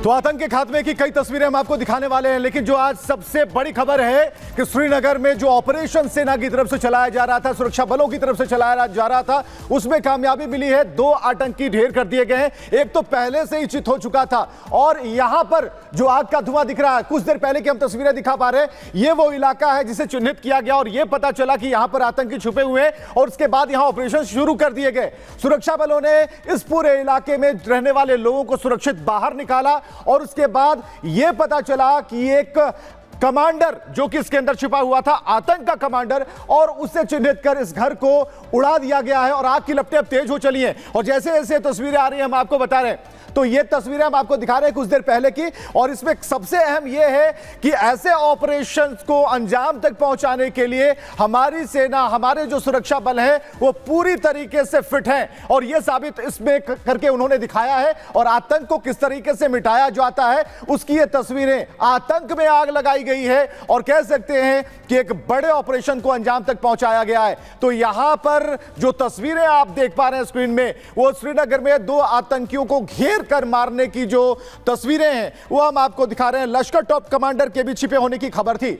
तो आतंक के खात्मे की कई तस्वीरें हम आपको दिखाने वाले हैं, लेकिन जो आज सबसे बड़ी खबर है कि श्रीनगर में जो ऑपरेशन सेना की तरफ से चलाया जा रहा था, सुरक्षा बलों की तरफ से चलाया जा रहा था, उसमें कामयाबी मिली है। 2 आतंकी ढेर कर दिए गए हैं। एक तो पहले से ही चित हो चुका था और यहां पर जो आग का धुआं दिख रहा है, कुछ देर पहले की हम तस्वीरें दिखा पा रहे हैं, ये वो इलाका है जिसे चिन्हित किया गया और यह पता चला कि यहां पर आतंकी छुपे हुए हैं और उसके बाद यहां ऑपरेशन शुरू कर दिए गए। सुरक्षा बलों ने इस पूरे इलाके में रहने वाले लोगों को सुरक्षित बाहर निकाला और उसके बाद यह पता चला कि एक कमांडर जो कि इसके अंदर छिपा हुआ था, आतंक का कमांडर, और उसे चिन्हित कर इस घर को उड़ा दिया गया है और आग की लपटें अब तेज हो चली हैं। और जैसे जैसे तस्वीरें आ रही हैं हम आपको बता रहे हैं, तो ये तस्वीरें हम आपको दिखा रहे हैं कुछ देर पहले की, और इसमें सबसे अहम यह है कि ऐसे ऑपरेशंस को अंजाम तक पहुंचाने के लिए हमारी सेना, हमारे जो सुरक्षा बल हैं वो पूरी तरीके से फिट हैं और यह साबित इसमें करके उन्होंने दिखाया है। और आतंक को किस तरीके से मिटाया जाता है उसकी ये तस्वीरें, आतंक में आग लगाई गई है और कह सकते हैं कि एक बड़े ऑपरेशन को अंजाम तक पहुंचाया गया है। तो यहां पर जो तस्वीरें आप देख पा रहे हैं स्क्रीन में, वो श्रीनगर में 2 आतंकियों को घेर कर मारने की जो तस्वीरें हैं वो हम आपको दिखा रहे हैं। लश्कर टॉप कमांडर के भी छिपे होने की खबर थी।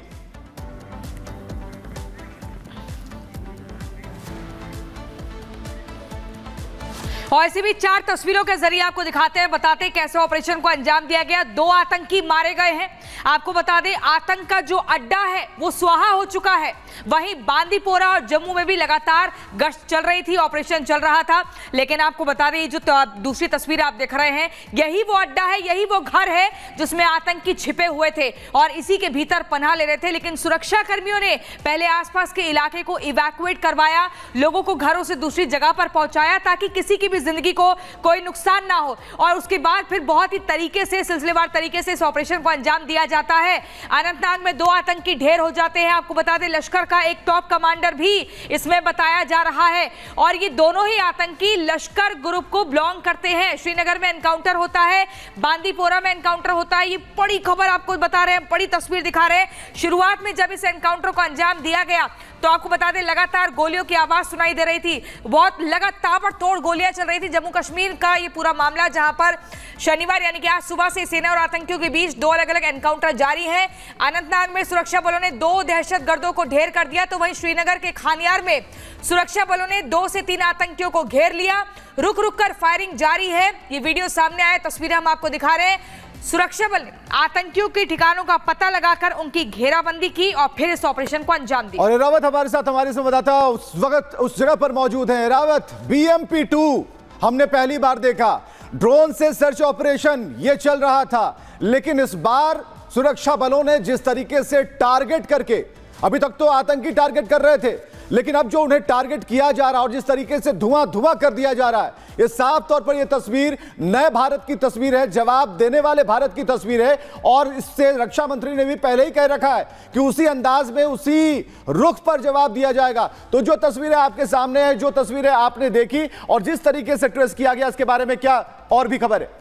और ऐसी भी 4 तस्वीरों के जरिए आपको दिखाते हैं, बताते हैं कैसे ऑपरेशन को अंजाम दिया गया। 2 आतंकी मारे गए हैं। आपको बता दें आतंक का जो अड्डा है वो स्वाहा हो चुका है। वहीं बांदीपोरा और जम्मू में भी लगातार गश्त चल रही थी, ऑपरेशन चल रहा था। लेकिन आपको बता दें जो दूसरी तस्वीर आप देख रहे हैं, यही वो अड्डा है, यही वो घर है जिसमें आतंकी छिपे हुए थे और इसी के भीतर पनाह ले रहे थे। लेकिन सुरक्षा कर्मियों ने पहले आसपास के इलाके को इवैक्यूएट करवाया, लोगों को घरों से दूसरी जगह पर पहुंचाया ताकि किसी की भी जिंदगी को कोई नुकसान ना हो। और उसके बाद फिर बहुत ही तरीके से, सिलसिलेवार तरीके से इस ऑपरेशन को अंजाम दिया जाता है। अनंतनाग में 2 आतंकी ढेर हो जाते हैं। आपको बता दें लश्कर का एक टॉप कमांडर भी इसमें बताया जा रहा है और ये दोनों ही आतंकी लश्कर ग्रुप को बिलोंग करते हैं। श्रीनगर में एनकाउंटर होता है, बांदीपोरा में एनकाउंटर होता है। ये बड़ी खबर आपको बता रहे हैं, बड़ी तस्वीर दिखा रहे हैं। शुरुआत में जब इस एनकाउंटर को अंजाम दिया गया तो आपको बता दें लगातार गोलियों की आवाज सुनाई दे रही थी, बहुत लगातार तोड़ गोलियां चल रही थी। जम्मू कश्मीर का ये पूरा मामला, जहां पर शनिवार यानी कि आज सुबह से सेना और आतंकियों के बीच 2 अलग अलग एनकाउंटर जारी है। अनंतनाग में सुरक्षा बलों ने 2 दहशतगर्दों को ढेर कर दिया, तो वहीं श्रीनगर के खानियार में सुरक्षा बलों ने 2 से 3 आतंकियों को घेर लिया। रुक रुक कर फायरिंग जारी है। ये वीडियो सामने आए, तस्वीरें हम आपको दिखा रहे हैं। सुरक्षा बल ने आतंकियों के ठिकानों का पता लगाकर उनकी घेराबंदी की और फिर इस ऑपरेशन को अंजाम दिया। और रावत हमारे साथ, हमारे संवाददाता उस वक्त उस जगह पर मौजूद हैं। रावत, BMP-2 हमने पहली बार देखा, ड्रोन से सर्च ऑपरेशन ये चल रहा था, लेकिन इस बार सुरक्षा बलों ने जिस तरीके से टारगेट करके, अभी तक तो आतंकी टारगेट कर रहे थे, लेकिन अब जो उन्हें टारगेट किया जा रहा है और जिस तरीके से धुआं धुआं कर दिया जा रहा है, ये साफ तौर पर ये तस्वीर नए भारत की तस्वीर है, जवाब देने वाले भारत की तस्वीर है। और इससे रक्षा मंत्री ने भी पहले ही कह रखा है कि उसी अंदाज में, उसी रुख पर जवाब दिया जाएगा। तो जो तस्वीरें आपके सामने है, जो तस्वीरें आपने देखी और जिस तरीके से ट्रेस किया गया, इसके बारे में क्या और भी खबर है?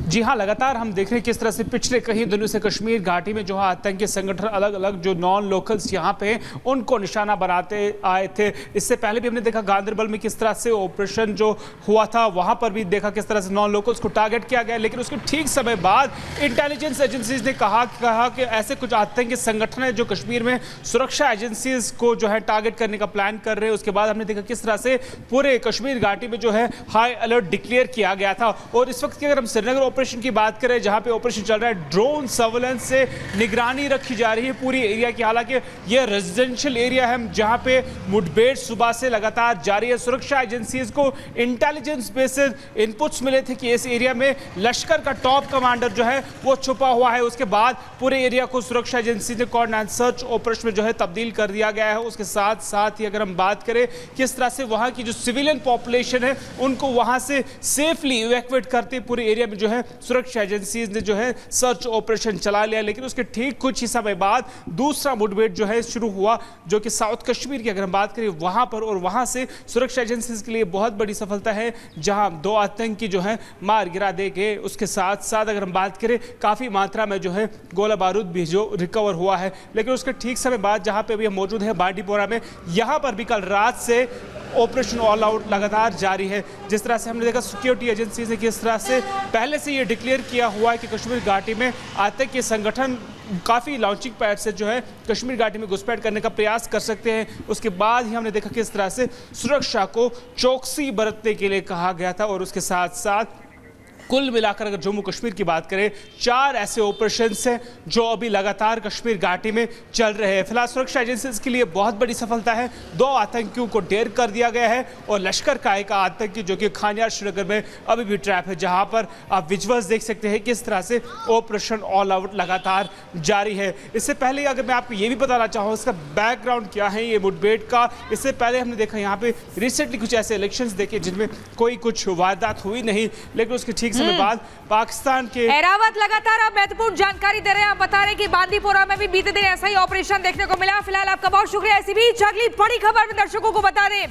जी हाँ, लगातार हम देख रहे हैं किस तरह से पिछले कई दिनों से कश्मीर घाटी में जो है आतंकी संगठन अलग अलग जो नॉन लोकल्स यहाँ पे उनको निशाना बनाते आए थे। इससे पहले भी हमने देखा गांदरबल में किस तरह से ऑपरेशन जो हुआ था, वहां पर भी देखा किस तरह से नॉन लोकल्स को टारगेट किया गया। लेकिन उसके ठीक समय बाद इंटेलिजेंस एजेंसीज ने कहा कि ऐसे कुछ आतंकी संगठन है जो कश्मीर में सुरक्षा एजेंसीज को जो है टारगेट करने का प्लान कर रहे हैं। उसके बाद हमने देखा किस तरह से पूरे कश्मीर घाटी में जो है हाई अलर्ट डिक्लेयर किया गया था। और इस वक्त की अगर हम श्रीनगर ऑपरेशन की बात करें, जहां पे ऑपरेशन चल रहा है, ड्रोन सर्वेलेंस से निगरानी रखी जा रही है पूरी एरिया की। हालांकि यह रेजिडेंशियल एरिया है जहां पे मुठभेड़ सुबह से लगातार जारी है। सुरक्षा एजेंसीज को इंटेलिजेंस बेसिस इनपुट्स मिले थे कि इस एरिया में लश्कर का टॉप कमांडर जो है वो छुपा हुआ है। उसके बाद पूरे एरिया को सुरक्षा एजेंसी ने कोऑर्डिनेट सर्च ऑपरेशन में जो है तब्दील कर दिया गया है। उसके साथ साथ ही अगर हम बात करें किस तरह से वहां की जो सिविलियन पॉपुलेशन है उनको वहां से सेफली इवैक्यूएट करते पूरे एरिया में जो है सुरक्षा एजेंसीज ने जो है सर्च ऑपरेशन चला लिया। लेकिन उसके ठीक कुछ ही समय बाद दूसरा मुठभेड़ जो है शुरू हुआ, जो कि साउथ कश्मीर की अगर हम बात करें वहां पर, और वहां से सुरक्षा एजेंसीज के लिए बहुत बड़ी सफलता है जहां 2 आतंकी जो है मार गिरा दे गए। उसके साथ साथ अगर हम बात करें काफी मात्रा में जो है गोला बारूद भी जो रिकवर हुआ है। लेकिन उसके ठीक समय बाद जहां पे अभी हम मौजूद है बांदीपोरा में, यहां पर भी कल रात से ऑपरेशन ऑल आउट लगातार जारी है। जिस तरह से हमने देखा सिक्योरिटी एजेंसी ने किस तरह से पहले से ये डिक्लेयर किया हुआ है कि कश्मीर घाटी में आतंकी संगठन काफ़ी लॉन्चिंग पैड से जो है कश्मीर घाटी में घुसपैठ करने का प्रयास कर सकते हैं। उसके बाद ही हमने देखा किस तरह से सुरक्षा को चौकसी बरतने के लिए कहा गया था। और उसके साथ साथ कुल मिलाकर अगर जम्मू कश्मीर की बात करें, 4 ऐसे ऑपरेशंस हैं जो अभी लगातार कश्मीर घाटी में चल रहे हैं। फिलहाल सुरक्षा एजेंसीज के लिए बहुत बड़ी सफलता है। 2 आतंकियों को ढेर कर दिया गया है और लश्कर का एक आतंकी जो कि खानियार श्रीनगर में अभी भी ट्रैप है, जहां पर आप विजुअल्स देख सकते हैं किस तरह से ऑपरेशन ऑल आउट लगातार जारी है। इससे पहले अगर मैं आपको ये भी बताना चाहूँ इसका बैकग्राउंड क्या है ये मुठभेड़ का, इससे पहले हमने देखा यहाँ पे रिसेंटली कुछ ऐसे इलेक्शंस देखे जिनमें कोई कुछ वारदात हुई नहीं, लेकिन उसके ठीक समय बाद पाकिस्तान के एरावत लगातार आप महत्वपूर्ण जानकारी दे रहे हैं। आप बता रहे हैं कि बांदीपोरा में भी बीते दिन ऐसा ही ऑपरेशन देखने को मिला। फिलहाल आपका बहुत शुक्रिया। इसी बीच अगली बड़ी खबर में दर्शकों को बता दें,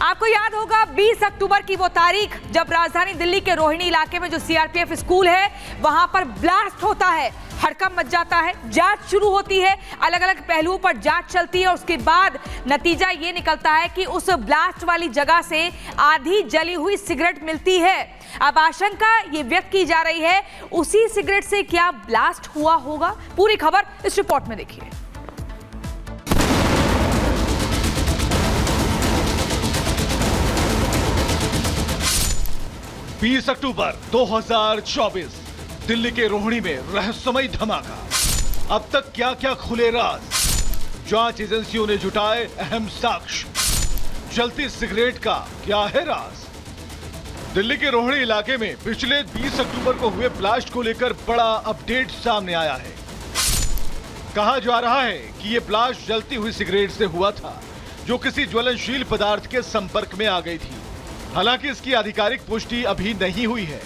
आपको याद होगा 20 अक्टूबर की वो तारीख जब राजधानी दिल्ली के रोहिणी इलाके में जो सीआरपीएफ स्कूल है वहां पर ब्लास्ट होता है, हड़कंप मच जाता है, जांच शुरू होती है, अलग अलग पहलुओं पर जांच चलती है। उसके बाद नतीजा ये निकलता है कि उस ब्लास्ट वाली जगह से आधी जली हुई सिगरेट मिलती है। अब आशंका ये व्यक्त की जा रही है उसी सिगरेट से क्या ब्लास्ट हुआ होगा। पूरी खबर इस रिपोर्ट में देखिए। 20 अक्टूबर 2024 दिल्ली के रोहिणी में रहस्यमय धमाका। अब तक क्या क्या खुले राज, जांच एजेंसियों ने जुटाए अहम साक्ष्य। जलती सिगरेट का क्या है राज? दिल्ली के रोहिणी इलाके में पिछले 20 अक्टूबर को हुए ब्लास्ट को लेकर बड़ा अपडेट सामने आया है। कहा जा रहा है कि यह ब्लास्ट जलती हुई सिगरेट से हुआ था जो किसी ज्वलनशील पदार्थ के संपर्क में आ गई थी। हालांकि इसकी आधिकारिक पुष्टि अभी नहीं हुई है।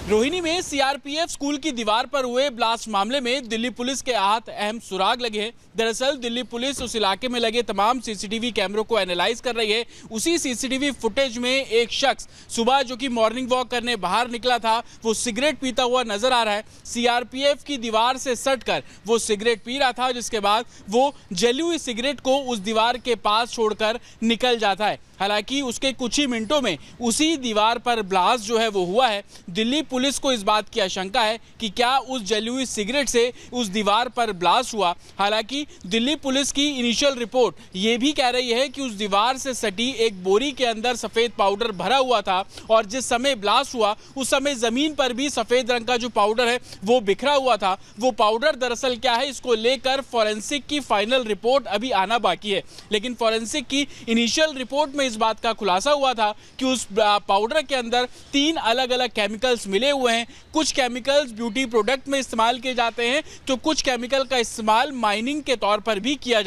रोहिणी में सीआरपीएफ स्कूल की दीवार पर हुए ब्लास्ट मामले में दिल्ली पुलिस के हाथ अहम सुराग लगे हैं। दरअसल दिल्ली पुलिस उस इलाके में लगे तमाम सीसीटीवी कैमरों को एनालाइज कर रही है। उसी सीसीटीवी फुटेज में एक शख्स सुबह जो कि मॉर्निंग वॉक करने बाहर निकला था वो सिगरेट पीता हुआ नजर आ रहा है। सीआरपीएफ की दीवार से सटकर वो सिगरेट पी रहा था, जिसके बाद वो जली हुई सिगरेट को उस दीवार के पास छोड़कर निकल जाता है। हालांकि उसके कुछ ही मिनटों में उसी दीवार पर ब्लास्ट जो है वो हुआ है। दिल्ली पुलिस को इस बात की आशंका है कि क्या उस जली हुई सिगरेट से उस दीवार पर ब्लास्ट हुआ। हालांकि दिल्ली पुलिस की इनिशियल रिपोर्ट ये भी कह रही है कि उस दीवार से सटी एक बोरी के अंदर सफेद पाउडर भरा हुआ था और जिस समय ब्लास्ट हुआ उस समय जमीन पर भी सफेद रंग का जो पाउडर है वो बिखरा हुआ था। वो पाउडर दरअसल क्या है, इसको लेकर फॉरेंसिक की फाइनल रिपोर्ट अभी आना बाकी है। लेकिन फॉरेंसिक की इनिशियल रिपोर्ट में इस बात का खुलासा हुआ था कि उस पाउडर के अंदर 3 अलग अलग केमिकल्स मिले हुए हैं। कुछ केमिकल्स ब्यूटी प्रोडक्ट में इस्तेमाल किए जाते हैं तो कुछ केमिकल का इस्तेमाल माइनिंग के तौर पर भी किया